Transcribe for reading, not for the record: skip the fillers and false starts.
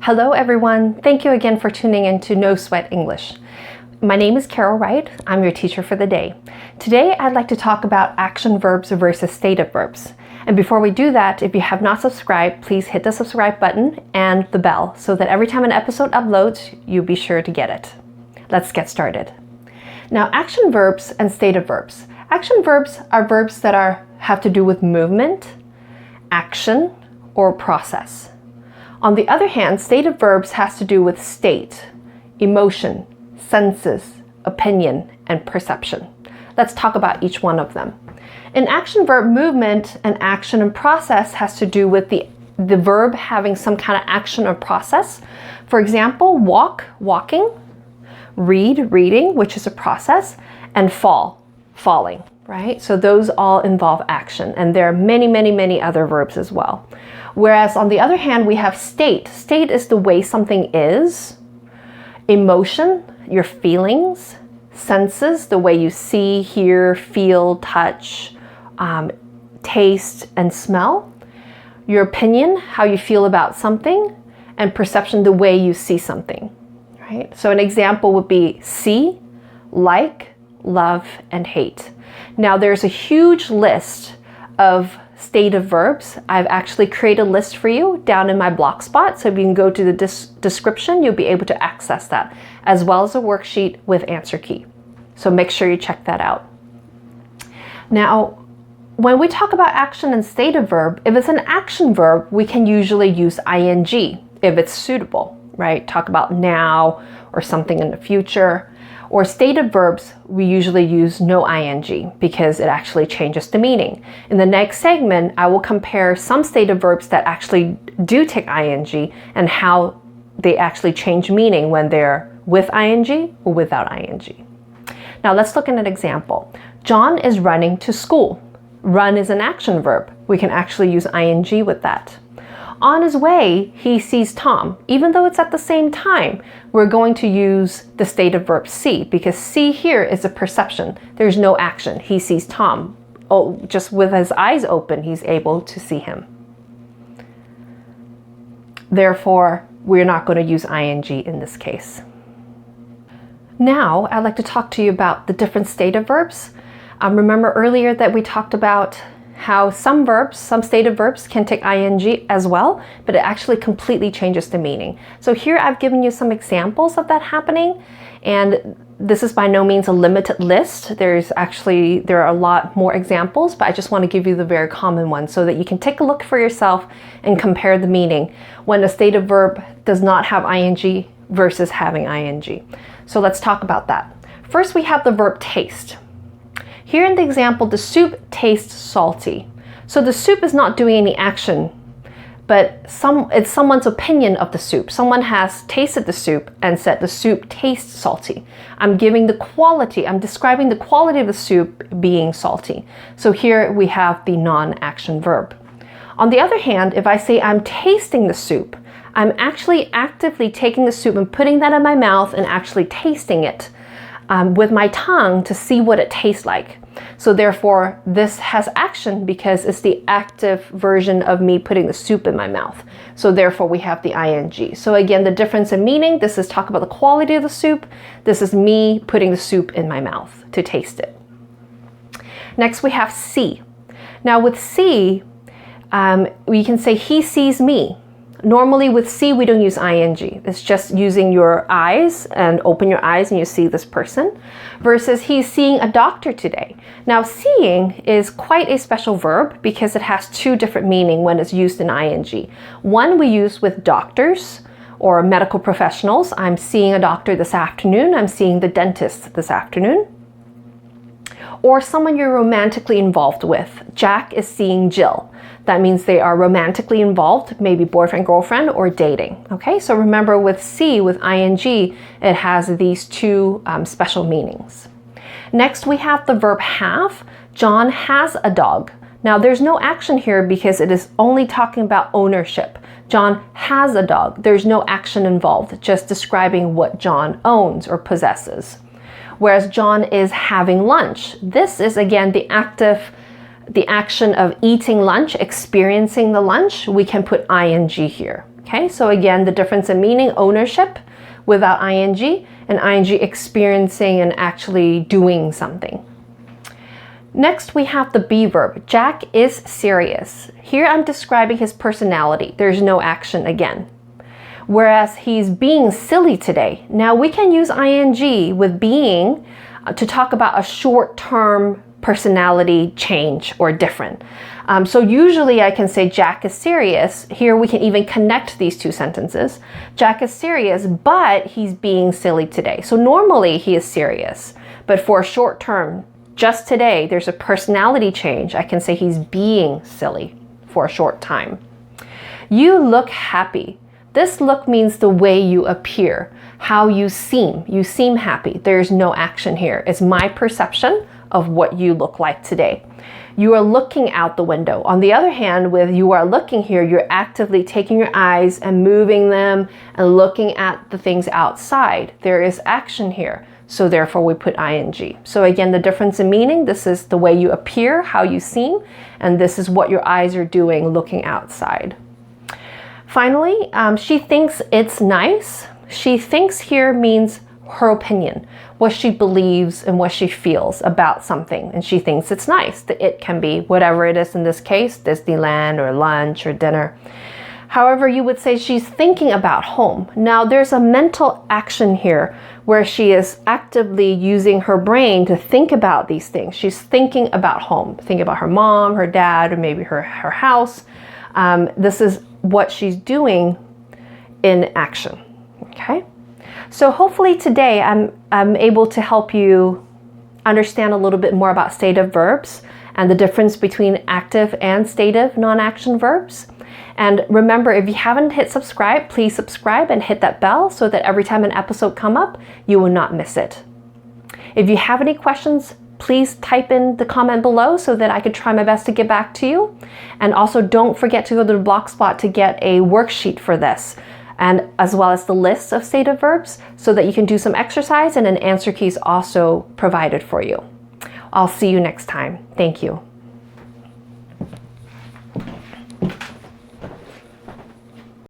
Hello everyone, thank you again for tuning in to No Sweat English. My name is Carol Wright, I'm your teacher for the day. Today I'd like to talk about action verbs versus stative verbs. And before we do that, if you have not subscribed, please hit the subscribe button and the bell so that every time an episode uploads, you'll be sure to get it. Let's get started. Now, action verbs and stative verbs. Action verbs are verbs that have to do with movement, action, or process. On the other hand, stative verbs has to do with state, emotion, senses, opinion, and perception. Let's talk about each one of them. In action verb, movement and action and process has to do with the verb having some kind of action or process. For example, walk, walking, read, reading, which is a process, and fall, falling, right? So those all involve action, and there are many other verbs as well. Whereas on the other hand, we have state. State is the way something is. Emotion, your feelings. Senses, the way you see, hear, feel, touch, taste, and smell. Your opinion, how you feel about something. And perception, the way you see something, right? So an example would be see, like, love, and hate. Now there's a huge list of stative verbs. I've actually created a list for you down in my blog spot. So if you can go to the description, you'll be able to access that, as well as a worksheet with answer key. So make sure you check that out. Now, when we talk about action and stative verb, if it's an action verb, we can usually use ing if it's suitable, right? Talk about now or something in the future. Or stative verbs, we usually use no ing because it actually changes the meaning. In the next segment, I will compare some stative verbs that actually do take ing and how they actually change meaning when they're with ing or without ing. Now let's look at an example. John is running to school. Run is an action verb. We can actually use ing with that. On his way, he sees Tom. Even though it's at the same time, we're going to use the stative verb see, because see here is a perception. There's no action. He sees Tom. Oh, just with his eyes open, he's able to see him. Therefore, we're not going to use ing in this case. Now, I'd like to talk to you about the different stative verbs. Remember earlier that we talked about how some stative verbs can take ing as well, but it actually completely changes the meaning. So here I've given you some examples of that happening, and this is by no means a limited list. There are a lot more examples, but I just want to give you the very common ones so that you can take a look for yourself and compare the meaning when a stative verb does not have ing versus having ing. So let's talk about that. First, we have the verb taste. Here in the example, the soup tastes salty. So the soup is not doing any action, but it's someone's opinion of the soup. Someone has tasted the soup and said the soup tastes salty. I'm describing the quality of the soup being salty. So here we have the non-action verb. On the other hand, if I say I'm tasting the soup, I'm actually actively taking the soup and putting that in my mouth and actually tasting it with my tongue to see what it tastes like. So therefore, this has action because it's the active version of me putting the soup in my mouth. So therefore, we have the ing. So again, the difference in meaning, this is talk about the quality of the soup. This is me putting the soup in my mouth to taste it. Next, we have see. Now with see, we can say he sees me. Normally with see, we don't use ing. It's just using your eyes and open your eyes and you see this person. Versus he's seeing a doctor today. Now seeing is quite a special verb because it has two different meanings when it's used in ing. One we use with doctors or medical professionals. I'm seeing a doctor this afternoon. I'm seeing the dentist this afternoon. Or someone you're romantically involved with. Jack is seeing Jill. That means they are romantically involved, maybe boyfriend, girlfriend, or dating. Okay, so remember with see, with ing, it has these two special meanings. Next, we have the verb have. John has a dog. Now, there's no action here because it is only talking about ownership. John has a dog. There's no action involved, just describing what John owns or possesses. Whereas John is having lunch. This is, again, the action of eating lunch, experiencing the lunch. We can put ing here, Okay, so again, the difference in meaning, ownership without ing, and ing experiencing and actually doing something. Next, we have the be verb. Jack is serious. Here I'm describing his personality. There's no action again. Whereas he's being silly today. Now we can use ing with being to talk about a short-term personality change or different. So usually I can say Jack is serious. Here we can even connect these two sentences. Jack is serious, but he's being silly today. So normally he is serious, but for a short term, just today, there's a personality change. I can say he's being silly for a short time. You look happy. This look means the way you appear, how you seem. You seem happy. There's no action here. It's my perception of what you look like today. You are looking out the window. On the other hand, with you are looking here, you're actively taking your eyes and moving them and looking at the things outside. There is action here. So therefore we put ing. So again, the difference in meaning, this is the way you appear, how you seem, and this is what your eyes are doing looking outside. Finally, she thinks it's nice. She thinks here means her opinion, what she believes and what she feels about something, and she thinks it's nice. The it can be whatever it is in this case, Disneyland or lunch or dinner. However, you would say she's thinking about home. Now there's a mental action here where she is actively using her brain to think about these things. She's thinking about home, think about her mom, her dad, or maybe her house. This is what she's doing in action, okay? So hopefully today I'm able to help you understand a little bit more about stative verbs and the difference between active and stative non-action verbs. And remember, if you haven't hit subscribe, please subscribe and hit that bell so that every time an episode comes up, you will not miss it. If you have any questions, please type in the comment below so that I could try my best to get back to you. And also don't forget to go to the Blogspot to get a worksheet for this, and as well as the list of stative verbs so that you can do some exercise, and an answer key is also provided for you. I'll see you next time. Thank you.